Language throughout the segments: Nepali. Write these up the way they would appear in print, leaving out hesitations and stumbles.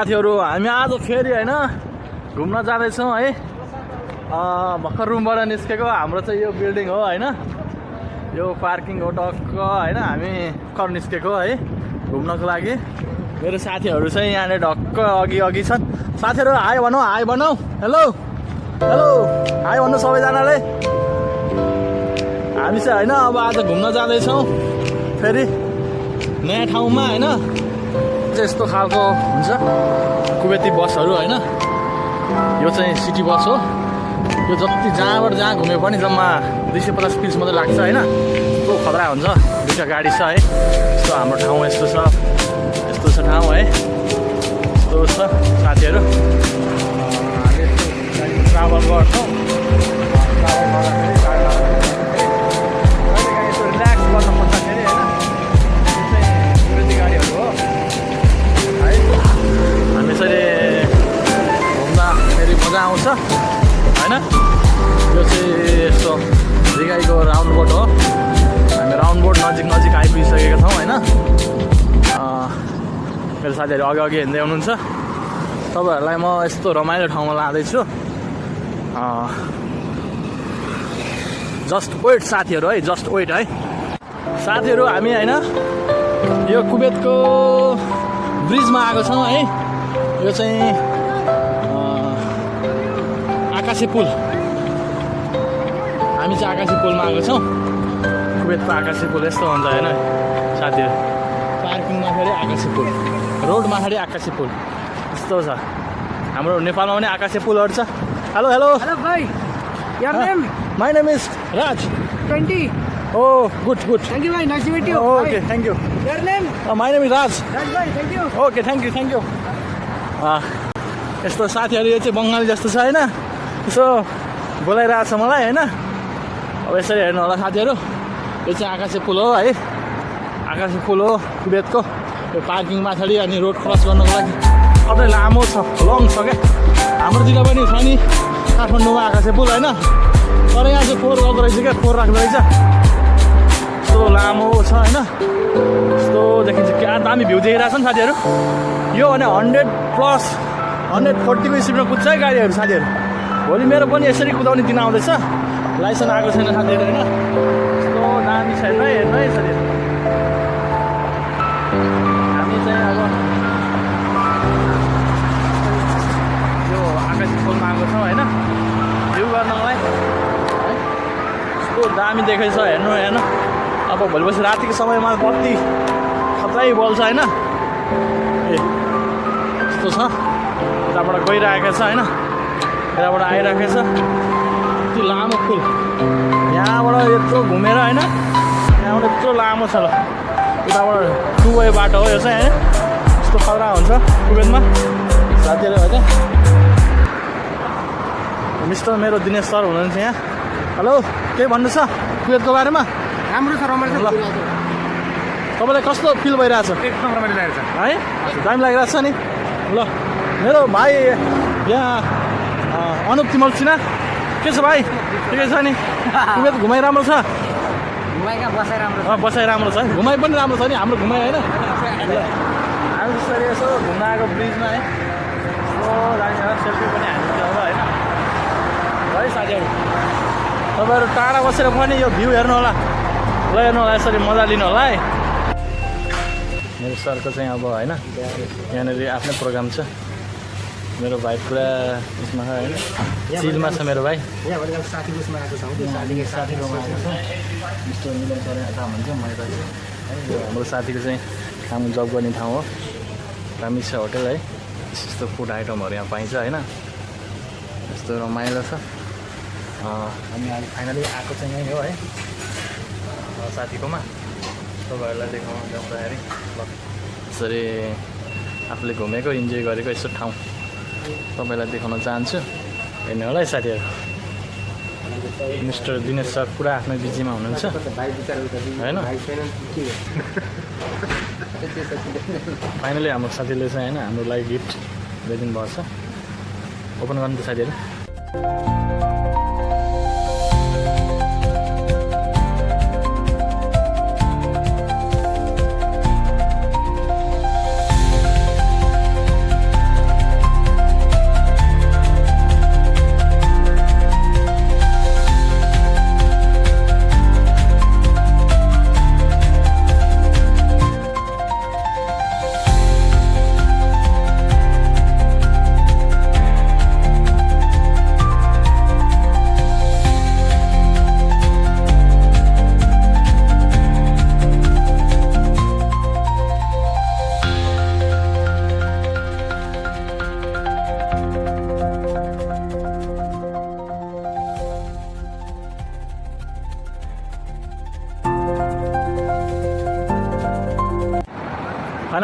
साथीहरू हामी आज फेरि होइन घुम्न जाँदैछौँ है। भर्खर रुमबाट निस्केको हाम्रो चाहिँ यो बिल्डिङ हो होइन, यो पार्किङ हो टक्क होइन। हामी भर्खर निस्केको है घुम्नको लागि। मेरो साथीहरू चाहिँ यहाँनिर ढक्क अघि छन्। साथीहरू हाई भनौँ, हाई भनौँ, हेलो हेलो हाई भन्नु सबैजनाले। हामी चाहिँ होइन अब आज घुम्न जाँदैछौँ फेरि नयाँ ठाउँमा होइन। यस्तो खालको हुन्छ कुवेती बसहरू होइन, यो चाहिँ सिटी बस हो। यो जति जहाँबाट जहाँ घुमे पनि जम्मा 250 पिस मात्रै लाग्छ होइन। यस्तो खतरा हुन्छ, दुईवटा गाडी छ है। यस्तो हाम्रो ठाउँ यस्तो छ, यस्तो छ ठाउँ है, यस्तो छ साथीहरू। हामी यस्तो ट्राभल गर्छौँ, ट्राभल गर्दाखेरि यस्तो रिल्याक्स गर्न खोज्दाखेरि होइन। यो चाहिँ कुवेती गाडीहरू हो है। हामी यसरी घुम्दा फेरि मजा आउँछ होइन। यो चाहिँ यस्तो रिगाईको राउन्ड बोट हो। हामी राउन्ड बोट नजिक आइपुगिसकेका छौँ होइन। मेरो साथीहरू अघि हिँड्दै हुनुहुन्छ। तपाईँहरूलाई म यस्तो रमाइलो ठाउँमा लाँदैछु। जस्ट वेट साथीहरू है, जस्ट वेट है साथीहरू। हामी होइन यो कुवेतको ब्रिजमा आएको छौँ है। यो चाहिँ आकाशे पुल। हामी चाहिँ आकाशे पुलमा आएको छौँ। कुवेतको आकाशे पुल यस्तो हुन्छ होइन साथीहरू। पार्किङमा फेरि आकाशे पुल, रोडमा फेरि आकाशे पुल यस्तो छ। हाम्रो नेपालमा पनि आकाशे पुलहरू छ। हेलो हेलो हेलो भाइ, your name? My name is Raj. 20. Oh, good. Thank you, bhai. Nice to meet you. Okay, thank you. Your name? My name is Raj. Raj, bhai. Thank you. Okay, thank you. यस्तो साथीहरू यो चाहिँ बङ्गाली जस्तो छ होइन, यसो बोलाइरहेको छ मलाई होइन। अब यसरी हेर्नु होला साथीहरू, यो चाहिँ आकाशे पुल हो है। आकाशे पुल हो कुवेतको। यो पार्किङ माथि अनि रोड क्रस गर्नको लागि कतै लामो छ, लङ छ क्या। हाम्रोतिर पनि छ नि काठमाडौँमा आकाशे पुल होइन, तर यहाँ चाहिँ 4 गर्दो रहेछ क्या, 4 राख्दो रहेछ। यस्तो लामो छ होइन, यस्तो देखिन्छ। क्या दामी भ्यू देखिरहेको छ नि साथीहरू। यो भने 100+ 140को स्पिडमा कुद्छ है गाडीहरू साथीहरू। भोलि मेरो पनि यसरी कुदाउने दिन आउँदैछ। लाइसेन्स आएको छैन साथीहरू होइन। यस्तो दामी छ हेर्नु है साथीहरू। हामी चाहिँ अब यो आकाशे पुलमा आएको छौँ होइन भ्यू गर्नलाई है। यस्तो दामी देखेको छ हेर्नु। अब भोलिपछि रातिको समयमा बत्ती खतरै बल्छ होइन। ए यस्तो छ, यताबाट गइरहेको छ होइन, यताबाट आइरहेको छ। यति लामो पुल, यहाँबाट यत्रो घुमेर होइन, यहाँबाट यत्रो लामो छ। ल उताबाट 2 वे बाटो हो यो चाहिँ होइन। यस्तो खतरा हुन्छ कुवेतमा साथीहरू होइन। मिस्टर मेरो दिनेश सर हुनुहुन्छ यहाँ। हेलो, केही भन्नु छ कुवेतको बारेमा? राम्रो छ, रमाइलो छ। तपाईँलाई कस्तो फिल भइरहेछ? एकदम रमाइलो लागेको छ है, दामी लागिरहेको छ नि। ल मेरो भाइ यहाँ अनुप तिमल सिन्हा, के छ भाइ? ठिकै छ नि? कुवेत घुमाइ राम्रो छ? बसाइ राम्रो छ, घुमाइ पनि राम्रो छ नि हाम्रो घुमाइ होइन। हामी जसरी यसो घुम्न आएको ब्रिजमा है, यस्तो दामी सेल्फी पनि हालिन्छ होला होइन है साथीहरू। तपाईँहरू टाढा बसेर पनि यो भ्यू हेर्नु होला, हेर्नु होला, यसरी मजा लिनु होला है। मेरो सरको चाहिँ अब होइन यहाँनिर आफ्नै प्रोग्राम छ। मेरो भाइ पुरा उसमा छ होइन, चिलमा छ मेरो भाइ। साथीको उसमा आएको छ, साथीकोमा आएको छ। मिस्टर मिलन सर यता हुनुहुन्छ, म यता छु है। यो हाम्रो साथीको चाहिँ काम जब गर्ने ठाउँ हो, दामी छ होटल है। यस्तो फुड आइटमहरू यहाँ पाइन्छ होइन, यस्तो रमाइलो छ। हामी अहिले फाइनली आएको चाहिँ यहीँ हो है साथीकोमा। तपाईँहरूलाई देखाउनु जाँदाखेरि यसरी आफूले घुमेको इन्जोय गरेको यस्तो ठाउँ तपाईँलाई देखाउन चाहन्छु। हेर्नु होला है साथीहरू। मिस्टर दिनेश सर पुरा आफ्नै बिजीमा हुनुहुन्छ होइन। फाइनली हाम्रो साथीले चाहिँ होइन हाम्रो लागि गिफ्ट ल्याइदिनु भएको छ। ओपन गर्नु त साथीहरू।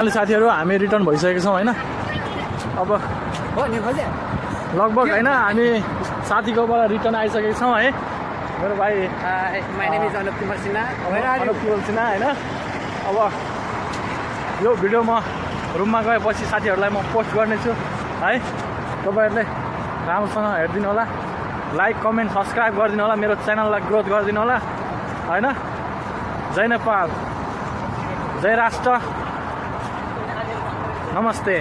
फाइनली साथीहरू हामी रिटर्न भइसकेको छौँ होइन। अब हो नि खोजे लगभग होइन हामी साथीकोबाट रिटर्न आइसकेको छौँ है। मेरो भाइ my name is Anup Kumar Sinha Anup Kumar Sinha होइन। अब यो भिडियो म रुममा गएपछि साथीहरूलाई म पोस्ट गर्नेछु है। तपाईँहरूले राम्रोसँग हेरिदिनु होला, लाइक कमेन्ट सब्सक्राइब गरिदिनु होला, मेरो च्यानललाई ग्रोथ गरिदिनु होला होइन। जय नेपाल, जय राष्ट्र, नमस्ते।